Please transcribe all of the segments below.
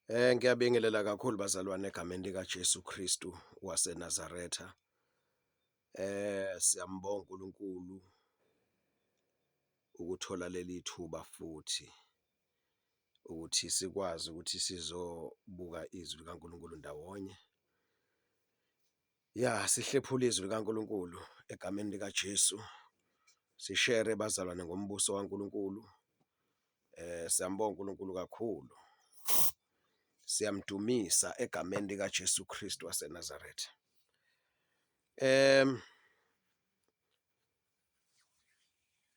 Ngiyabingelela kakhulu bazalwane egameni likaJesu Kristu waseNazaretha. Siyambonga uNkulunkulu ukuthola leli thuba futhi ukuthi sikwazi ukuthi sizobuka izwi likaNkulunkulu ndawonye. Sihlephule izwi likaNkulunkulu egameni likaJesu. Sishere bazalwane ngombuso kaNkulunkulu. Siyambonga uNkulunkulu kakhulu. Siyamdumisa egameni likaJesu Kristu waseNazaretha.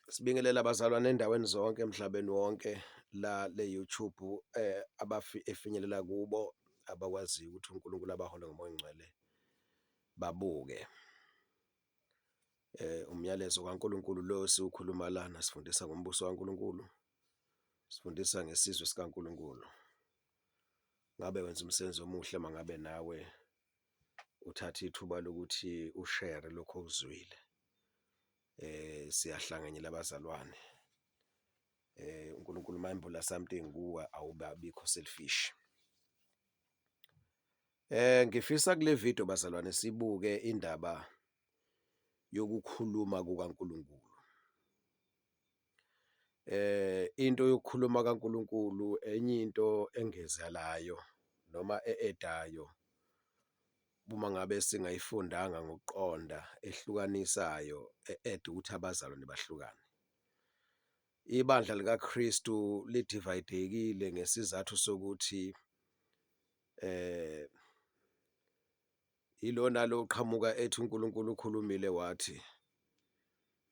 Sibingelela abazalwane endaweni zonke emhlabeni wonke la le-YouTube efinyelela kubo abakwaziyo ukuthi uNkulunkulu abahole ngomoya oyingcwele babuke. Umyalezo kaNkulunkulu lo siwukhuluma lana sifundisa ngombuso kaNkulunkulu, sifundisa ngesizwe sikaNkulunkulu. Ngabe wenza umsebenzi omuhle mangabe nawe uthatha ithuba lokuthi ushare lokho okuzwile. Siyahlanganyela abazalwane. uNkulunkulu mayembula something kuwe awubabikho selfish. Ngifisa kule video bazalwane sibuke indaba yokukhuluma kukaNkulunkulu. Into yokukhuluma kaNkulunkulu enye into engezalayo noma edayo uma ngabe singayifundanga ngokuqonda ehlukanisayo ukuthi abazalwane bahlukane. Ibandla likaKristu lidivayidekile ngesizathu sokuthi ilo nalo qhamuka ethi uNkulunkulu ukhulumile wathi,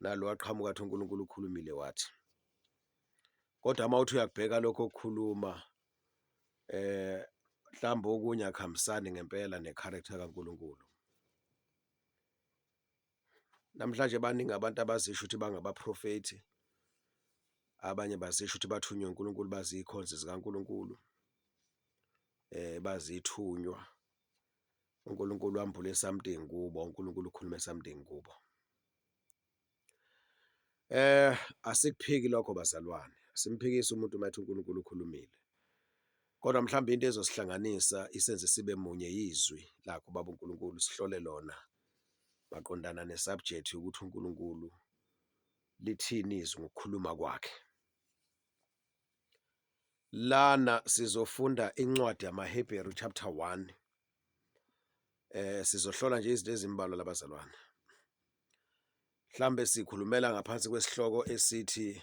nalo waqhamuka athi uNkulunkulu ukhulumile wathi. Kodwa uma uthi uyakubheka lokho okukhuluma mhlawumbe okunye akuhambisani ngempela ne-character kaNkulunkulu. Namhlanje baningi abantu abazisho ukuthi bangabaprofethi, abanye bazisho ukuthi bathunywe uNkulunkulu, bazikhonzi zikaNkulunkulu, bazithunywa. uNkulunkulu wambule something kubo, uNkulunkulu ukhulume something kubo. Asikuphiki lokho bazalwane, simphikisa umuntu mayethi uNkulunkulu ukhulumile. Kodwa mhlawumbe into ezosihlanganisa isenze sibe munye yizwi lakho baba uNkulunkulu, sihlole lona maqondana ne-subject yokuthi uNkulunkulu lithini izwi ngokukhuluma kwakhe. Lana sizofunda incwadi yamaHebheru chapter 1. Sizohlola nje izinto ezimbalwa labazalwane. Mhlambe sikhulumela ngaphansi kwesihloko esithi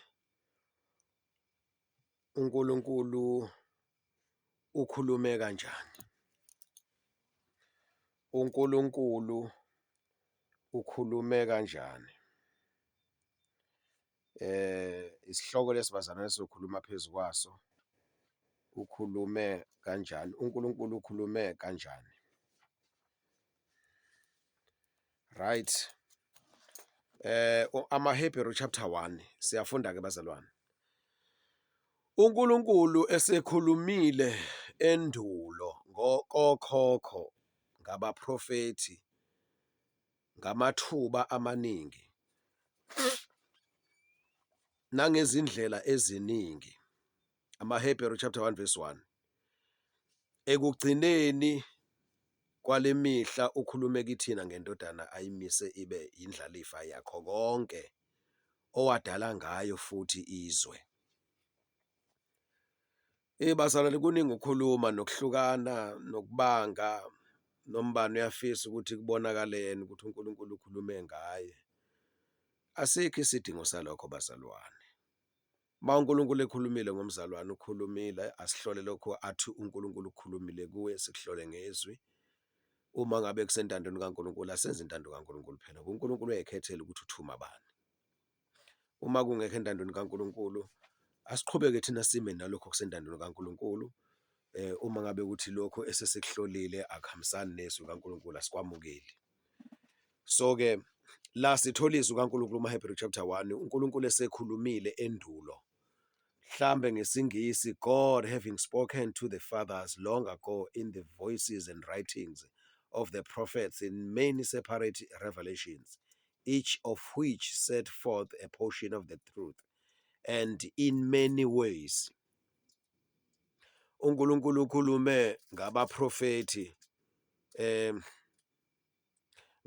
uNkulunkulu ukhulume kanjani. uNkulunkulu ukhulume kanjani. Isihloko lesibazalwane sizokhuluma phezu kwaso. Ukhulume kanjani? uNkulunkulu ukhulume kanjani? Right. AmaHebheru chapter 1 siyafunda ke bazalwane. uNkulunkulu esekhulumile endulo ngokhokho ngabaprofethi ngamathuba amaningi nangezindlela eziningi. AmaHebheru chapter 1 verse 1. Ekugcineni kwale mihla ukhulume kithina ngendodana ayimise ibe indlalifa yakho konke owadala ngayo futhi izwe. Bazalwane kuningi ukukhuluma nokuhlukana nokubanga, nombani uyafisa ukuthi kubonakale yena ukuthi uNkulunkulu ukhulume ngaye. Asikho isidingo salokho bazalwane. Ma uNkulunkulu ekhulumile ngomzalwane ukhulumile, asihlole lokho athi uNkulunkulu ukhulumile kuwe, sikuhlole ngezwi. Uma ngabe kusentandweni kaNkulunkulu asenze intando kaNkulunkulu phela. uNkulunkulu uyayikhethela ukuthi uthuma bani. Uma kungekho entandweni kaNkulunkulu asiqhubeke thina sime nalokho kusentandweni kaNkulunkulu. Uma ngabe ukuthi lokho esesikuhlolile akuhambisani nezwi kaNkulunkulu asikwamukeli. So-ke la sithola izwi kaNkulunkulu umaHebheru chapter 1, uNkulunkulu esekhulumile endulo. Mhlambe ngesingisi, God having spoken to the fathers long ago in the voices and writings of the prophets in many separate revelations, each of which set forth a portion of the truth, and in many ways uNkulunkulu ukhulume ngabaprofethi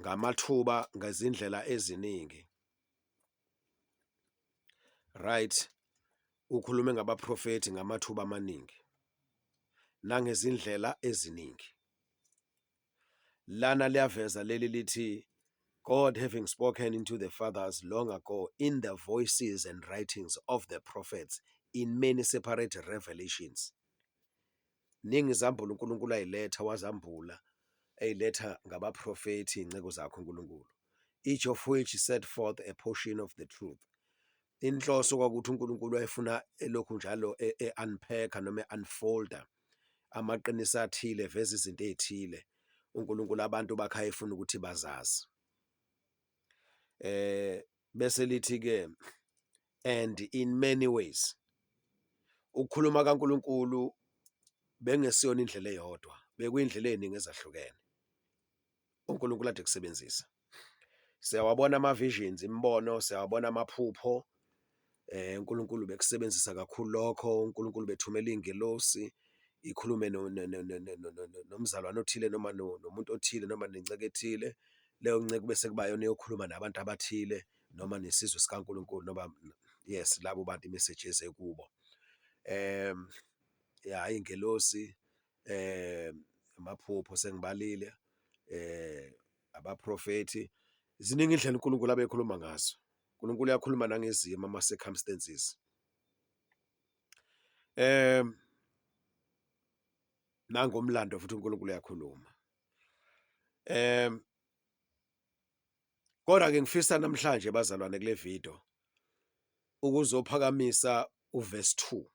ngamathuba ngezindlela eziningi, right? Ukhulume ngabaprofethi ngamathuba amaningi nangezindlela eziningi. Lana liyaveza leli lithi, God having spoken into the fathers long ago in the voices and writings of the prophets in many separate revelations. Ningi izambulo uNkulunkulu ayiletha wazambula eyiletha ngabaprofethi inceko zakho uNkulunkulu, each of which set forth a portion of the truth. Inhloso kwakuthi uNkulunkulu ayefuna elokhu njalo unpack noma unfolder amaqiniso athile veza izinto ezithile uNkulunkulu abantu bakhe ayefuna ukuthi bazazi. Bese lithi ke and in many ways, ukukhuluma kaNkulunkulu bengesiyona indlela eyodwa, bekuyindlela eziningi ezahlukene uNkulunkulu ade kusebenzisa. Siyawabona ama-visions, imbono, siyawabona amaphupho. uNkulunkulu bekusebenzisa kakhulu lokho. uNkulunkulu bethumela ingelosi ikhulume nomzalwane othile noma nomuntu othile noma nenceke ethile. Leyo nceke bese kuba yona eyokhuluma nabantu abathile noma nesizwe sikaNkulunkulu noma yes labo bantu i-messages ekubo. Ya ingelosi, amaphupho sengibalile, abaprofethi, ziningi indlela uNkulunkulu abekhuluma ngazo. uNkulunkulu uyakhuluma nangezimo ama-circumstances. Nangomlando futhi uNkulunkulu uyakhuluma. Kodwa-ke ngifisa namhlanje bazalwane kule video ukuzophakamisa uverse 2.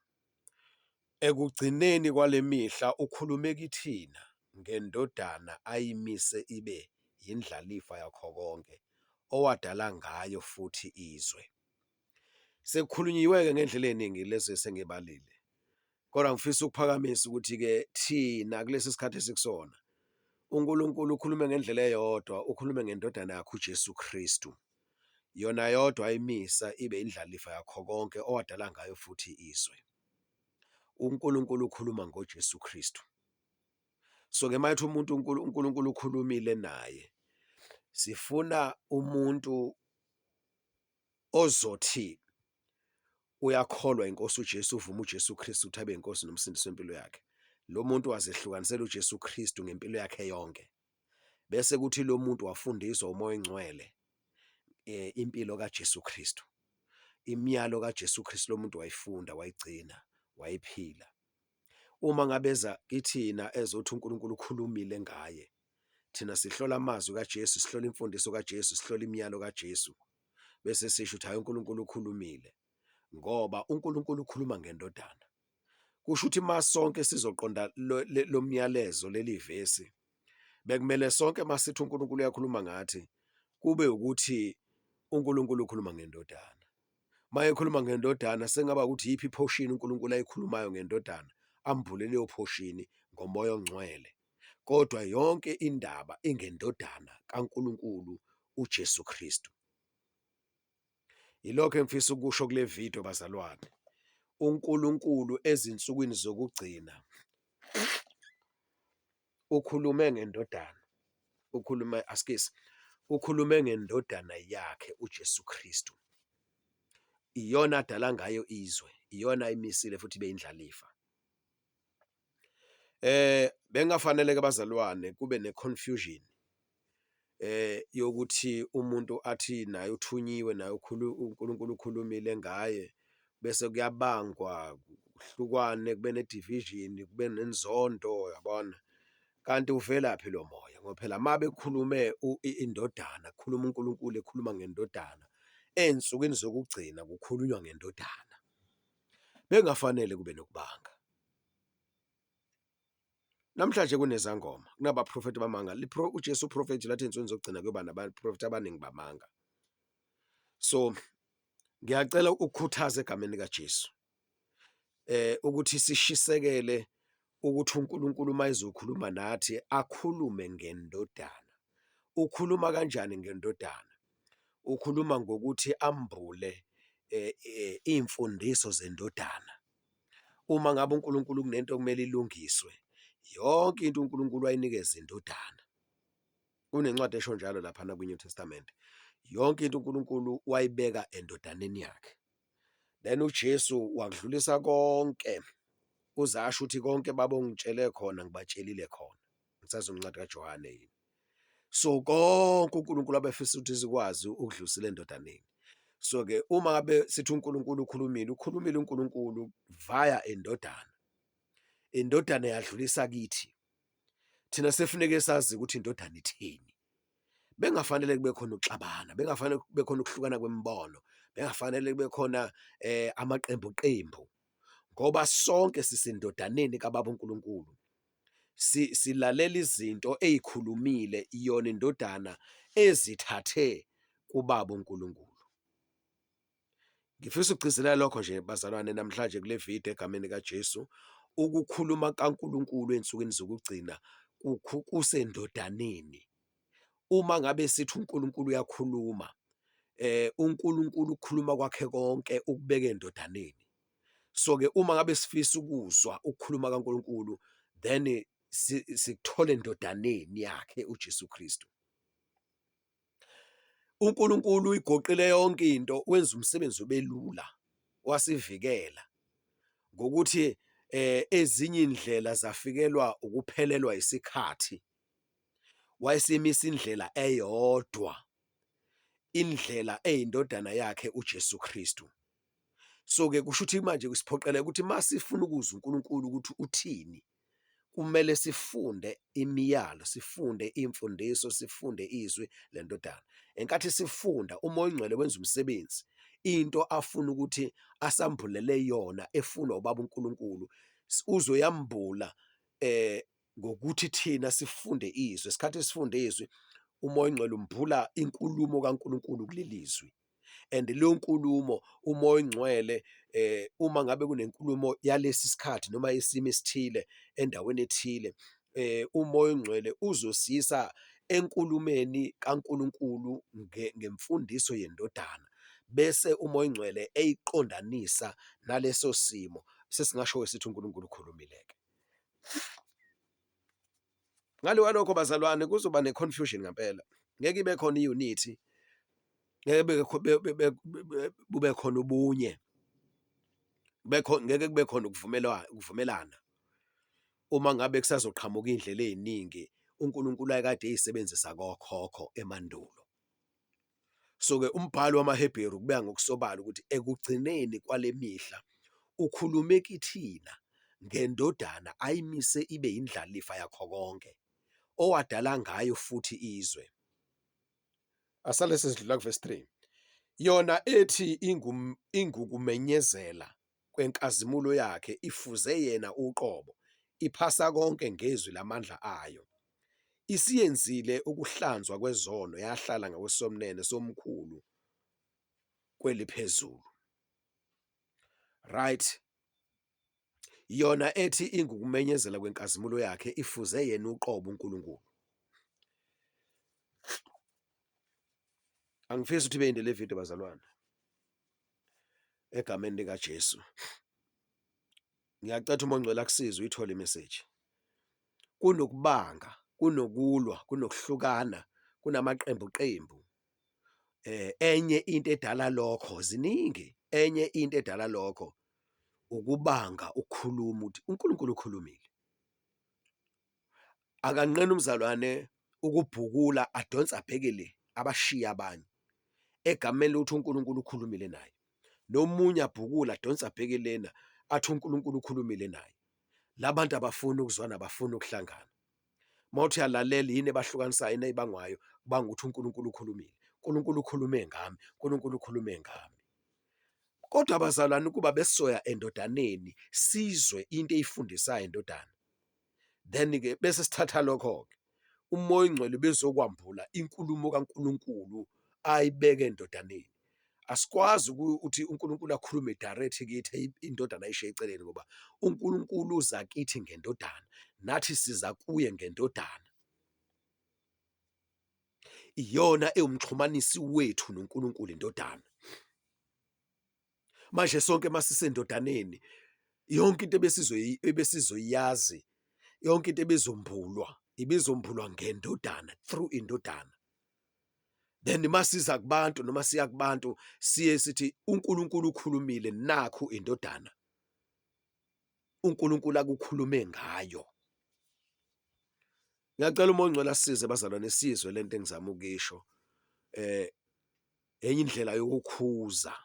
Ekugcineni kwale mihla ukhulume kithina ngendodana ayimise ibe yindlalifa yakho konke owadala ngayo futhi izwe. Sekukhulunyiwe-ke ngendlela eziningi lezi esengibalile. Kodwa ngifisa ukuphakamisa ukuthi-ke thina kulesi sikhathi esikusona uNkulunkulu ukhulume ngendlela eyodwa, ukhulume ngendodana yakhe uJesu Kristu. Yona yodwa ayimisa ibe indlalifa yakho konke owadala ngayo futhi izwe. uNkulunkulu ukhuluma ngoJesu Kristu. So-ke manje umuntu uNkulunkulu ukhulumile naye, sifuna umuntu ozothi uyakholwa inkosi uJesu, uvuma uJesu Kristu ukuthi abe inkosi nomsindisi wempilo yakhe. Lo muntu wazehlukanisela uJesu Kristu ngempilo yakhe yonke. Bese kuthi lo muntu wafundiswa uMoya oNgcwele impilo kaJesu Kristu. Imiyalo kaJesu Kristu lo muntu wayifunda, wayigcina, wayiphila. Uma ngabeza kithina ezothi uNkulunkulu ukhulumile ngaye, thina sihlola amazwi kaJesu, sihlola imfundiso kaJesu, sihlola imiyalo kaJesu. Bese sisho ukuthi hayi uNkulunkulu ukhulumile ngoba uNkulunkulu ukhuluma ngendodana. Kusho ukuthi masonke sizoqonda lo myalezo leli vesi, bekumele sonke masithi uNkulunkulu uyakhuluma ngathi kube ukuthi uNkulunkulu ukhuluma ngendodana. Maye ekhuluma ngendodana sengaba ukuthi yiphi iportion uNkulunkulu ayikhulumayo ngendodana, ambule leyo portion ngoMoya oNgcwele. Kodwa yonke indaba ingendodana kaNkulunkulu uJesu Kristu. Yilokho engifisa ukusho kule video bazalwane. uNkulunkulu ezinsukwini zokugcina ukhulume ngendodana. Ukhulume ngendodana yakhe uJesu Kristu. Iyona adala ngayo izwe, iyona ayimisile futhi beyindlalifa. Bengafanele-ke bazalwane kube ne-confusion yokuthi umuntu athi naye uthunyiwe naye uNkulunkulu ukhulumile ngaye, bese kuyabangwa kuhlukwane, kube ne-division, kube nenzondo, yabona. Kanti uvelaphi lo moya? Ngoba phela mabe kukhulume indodana, kukhuluma uNkulunkulu ekhuluma ngendodana, ey'nsukwini zokugcina kukhulunywa ngendodana. Bengafanele kube nokubanga. Namhlanje kunezangoma, kunabaprofethi bamanga. uJesu uprofethi lathi ey'nsukwini zokugcina kuyoba nabaprofethi abaningi bamanga. So ngiyacela ukukhuthaza egameni likaJesu ukuthi sishisekele ukuthi uNkulunkulu mayezokhuluma nathi akhulume ngendodana. Ukhuluma kanjani ngendodana? Ukhuluma ngokuthi ambule iy'mfundiso zendodana. uma ngabe uNkulunkulu kunento okumele ilungiswe, yonke into uNkulunkulu wayinikeza indodana. Kunencwadi esho njalo laphana kwi-New Testament. Yonke into uNkulunkulu wayibeka endodaneni yakhe. Then uJesu wakudlulisa konke, uzasho ukuthi konke babongitshele khona ngibatshelile khona. Ngisazi incwadi kaJohane yini. So konke uNkulunkulu abefisa ukuthi sikwazi ukudlulisela endodaneni. So ke uma ngabe sithi uNkulunkulu ukhulumile uNkulunkulu via endodana. Indodana yadlulisa kithi. Thina sefuneke sazi ukuthi indodana ithini. Bengafanele kube khona ukuxabana, bengafanele kube khona ukuhlukana kwemibono, bengafanele kube khona amaqembu, ngoba sonke sisendodaneni kaBaba uNkulunkulu. Silalela izinto ezikhulumile iyona indodana ezithathe kuBaba uNkulunkulu. Ngifisa ukugcizelela lokho nje bazalwane namhlanje kule video egameni kaJesu. Ukukhuluma kaNkulunkulu ensukwini zokugcina kusendodaneni. Uma ngabe sithi uNkulunkulu uyakhuluma, uNkulunkulu ukukhuluma kwakhe konke ukubeka endodaneni. So ke uma ngabe sifisa ukuzwa ukukhuluma kaNkulunkulu, then sikuthola endodaneni yakhe uJesu Kristu. uNkulunkulu igoqile yonke into, wenza umsebenzi ubelula, wasivikela ngokuthi ezinye indlela zafikelwa ukuphelelwa isikhathi. Wayesimisa indlela eyodwa, indlela eyindodana yakhe uJesu Kristu. So ke kusho ukuthi manje kusiphoqela ukuthi masifuna ukuzwa uNkulunkulu ukuthi uthini, kumele sifunde imiyalo, sifunde imfundiso, sifunde izwi lendodana. Enkathi sifunda, uMoya oNgcwele wenza umsebenzi, into afuna ukuthi asambulele yona efuna uBaba uNkulunkulu uzoyambula ngokuthi thina sifunde izwi. Isikhathi sifunde izwi, uMoya oNgcwele umbhula inkulumo kaNkulunkulu kulelizwi. And leyo nkulumo uMoya oNgcwele uma ngabe kunenkulumo yalesi sikhathi noma isimo esithile endaweni ethile, uMoya oNgcwele uzosisa enkulumeni kaNkulunkulu ngemfundiso yendodana, bese uMoya oNgcwele eyiqondanisa naleso simo. Sesingasho sithi uNkulunkulu ukhulumileke. Ngale kwalokho bazalwane kuzoba ne-confusion ngempela. Ngeke ibe khona i-unity, ngeke kube khona ubunye, ngeke kube khona ukuvumelana. Uma ngabe kusazoqhamuka indlela eziningi uNkulunkulu ayekade eyisebenzisa kokhokho emandulo. So ke umbhalo wamaHebheru kubeka ngokusobala ukuthi ekugcineni kwale mihla ukhulume kithina ngendodana ayimise ibe indlalifa yakho konke, owadala ngayo futhi izwe. Asale sesidlula kuverse 3. Yona ethi ingukumenyezela kwenkazimulo yakhe, ifuze yena uqobo, iphasa konke ngezwi lamandla ayo. Isiyenzile ukuhlanzwa kwezono, yahlala ngakwesomnene somkhulu kweliphezulu. Right? Yona ethi ingukumenyezela kwenkazimulo yakhe, ifuze yena uqobo uNkulunkulu. Angifisi ukuthi beyinde le video bazalwane. Egameni lika Jesu. Ngiyacela uMoya oNgcwele akusize uyithole imessage. Kunokubanga, kunokulwa, kunokuhlukana, kunamaqembu. Enye into edala lokho ziningi. Enye into edala lokho ukubanga ukukhuluma ukuthi uNkulunkulu ukhulumile. Akanqeni umzalwane ukubhukula adonsa abhekele abashiya abanye. Egameni lokuthi uNkulunkulu ukhulumile naye. Nomunye abhukula adonsa abhekelena athi uNkulunkulu ukhulumile naye. Labantu abafuna ukuzwana, abafuna ukuhlangana. Mawuthi uyalalela yini ebahlukanisayo neyibangwayo, kubanga ukuthi uNkulunkulu ukhulumile. uNkulunkulu ukhulume ngami, uNkulunkulu ukhulume ngami. Kodwa abazalwane kuba besoya endodaneni sizwe into eyifundisayo endodana. Then ke bese sithatha lokho ke uMoya oNgcwele bezokwambula inkulumo kaNkulunkulu ayibeke endodaneni. Asikwazi ukuthi uNkulunkulu akhulume direct kithi indodana ayishiye eceleni, ngoba uNkulunkulu uza kithi ngendodana, nathi siza kuye ngendodana. Iyona ewumxhumanisi wethu noNkulunkulu indodana. Manje sonke masisendodaneni, yonke into ebesizoyazi, yonke into ibizombulwa ngendodana, through indodana. Then masiza kubantu noma siya kubantu siye sithi uNkulunkulu ukhulumile, nakhu indodana uNkulunkulu akukhulume ngayo. Ngiyacela uMoya oNgcwele asisize bazalwane, sizwe lento engizama ukuyisho. Enye indlela yokukhuza,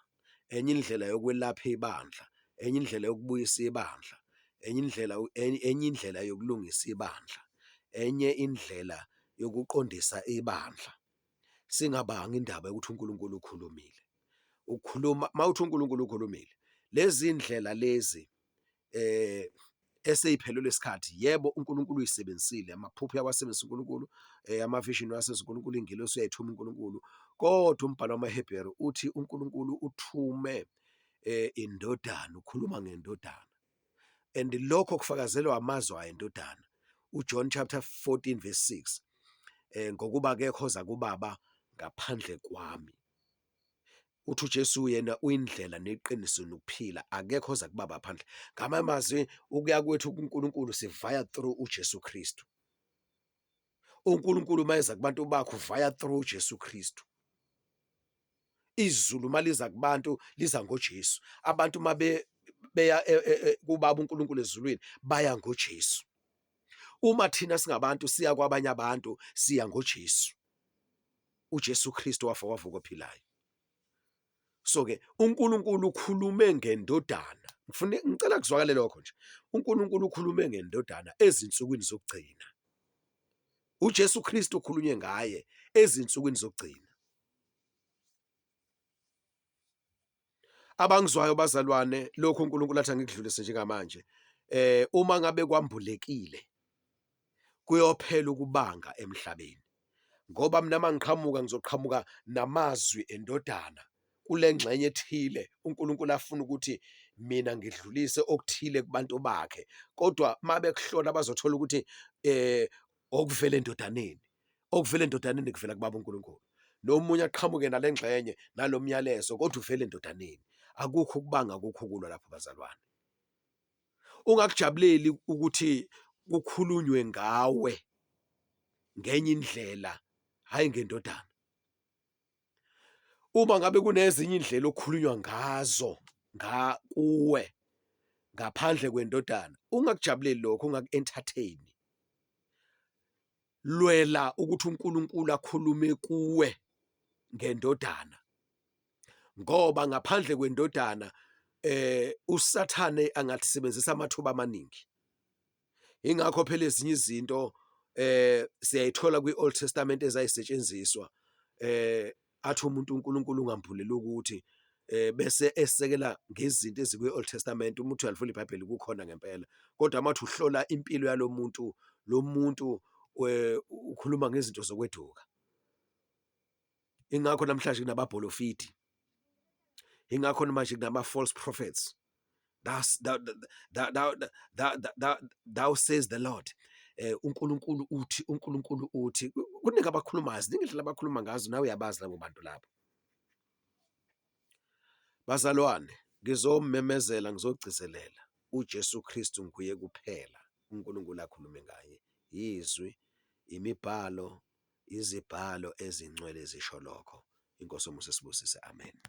enye indlela yokwelapha ibandla, enye indlela yokubuyisa ibandla, enye indlela yokulungisa ibandla, enye indlela yokuqondisa ibandla. Singabanga indaba yokuthi uNkulunkulu ukhulumile. Ukukhuluma mawuthi uNkulunkulu ukhulumile, lezi ndlela lezi eseyiphelelwe isikhathi, yebo uNkulunkulu uyisebenzisile, amaphupho yakawasebenzisa uNkulunkulu, ama-vision wasebenzisa uNkulunkulu, ingelosi uyayithuma uNkulunkulu, kodwa umbhalo wamaHebheru uthi uNkulunkulu uthume indodana, ukhuluma ngendodana, and lokho kufakazelwa amazwi ayo indodana. UJohn chapter 14 verse 6, ngokuba akekho oza kuBaba ngaphandle kwami. Uthi uJesu yena uyindlela neqiniso nokuphila, akekho oza kuBaba phandle. Ngamanye amazwi ukuya kwethu kuNkulunkulu sivaya through uJesu Kristu. uNkulunkulu mayeza kubantu bakho via through uJesu Kristu. Izulu maliza kubantu liza ngoJesu. Abantu mabe beya kuBaba uNkulunkulu ezulwini baya ngoJesu. Uma thina singabantu siya kwabanye abantu siya ngoJesu. uJesu Kristu wafa wavuka ophilayo. So ke uNkulunkulu ukhulume ngendodana. Ngicela kuzwakale lokho nje. uNkulunkulu ukhulume ngendodana ezinsukwini zokugcina. uJesu Kristu ukhulunywe ngaye ezinsukwini zokugcina. Abangizwayo bazalwane, lokho uNkulunkulu athi angikudlulise njengamanje. Uma ngabe kwambulekile kuyophela ukubanga emhlabeni. Ngoba mina mangiqhamuka ngizoqhamuka namazwi endodana kule ngxenye ethile uNkulunkulu afuna ukuthi mina ngidlulise okuthile kubantu bakhe. Kodwa mabe kuhlola bazothola ukuthi okuvela endodaneni, okuvela endodaneni kuvela kuBaba uNkulunkulu. Nomunye aqhamuke nale ngxenye nalomyalezo kodwa uvela endodaneni. Akukho ukubanga, akukho ukulwa lapho bazalwane. Ungakujabuleli ukuthi kukhulunywe ngawe ngenye indlela, hayi ngendodana. Uma ngabe kunezinye indlela okukhulunywa ngazo kuwe ngaphandle kwendodana, ungakujabuleli lokho, ungaku-entertain. Lwela ukuthi uNkulunkulu akhulume kuwe ngendodana, ngoba ngaphandle kwendodana uSathane angasebenzisa amathuba amaningi. Ingakho phela ezinye izinto siyayithola kwi-Old Testament ezayisetshenziswa, athi umuntu uNkulunkulu ungambulela ukuthi bese esekela ngezinto ezikwi-Old Testament. Umuntu uyalivula iBhayibheli kukhona ngempela, kodwa mathi uhlola impilo yalomuntu, lo muntu ukhuluma ngezinto zokweduka. Ingakho namhlanje kunababholofidi, ingakho manje kunama-false prophets. Thou says the Lord. uNkulunkulu uthi, uNkulunkulu uthi. Kuningi abakhulumayo, ziningi indlela abakhuluma ngazo, nawe uyabazi labo bantu labo. Bazalwane, ngizomemezela, ngizogcizelela, uJesu Kristu nguye kuphela uNkulunkulu akhulume ngaye. Izwi, imibhalo, izibhalo ezingcwele zisho lokho. Inkosi yomusa sibusise, amen.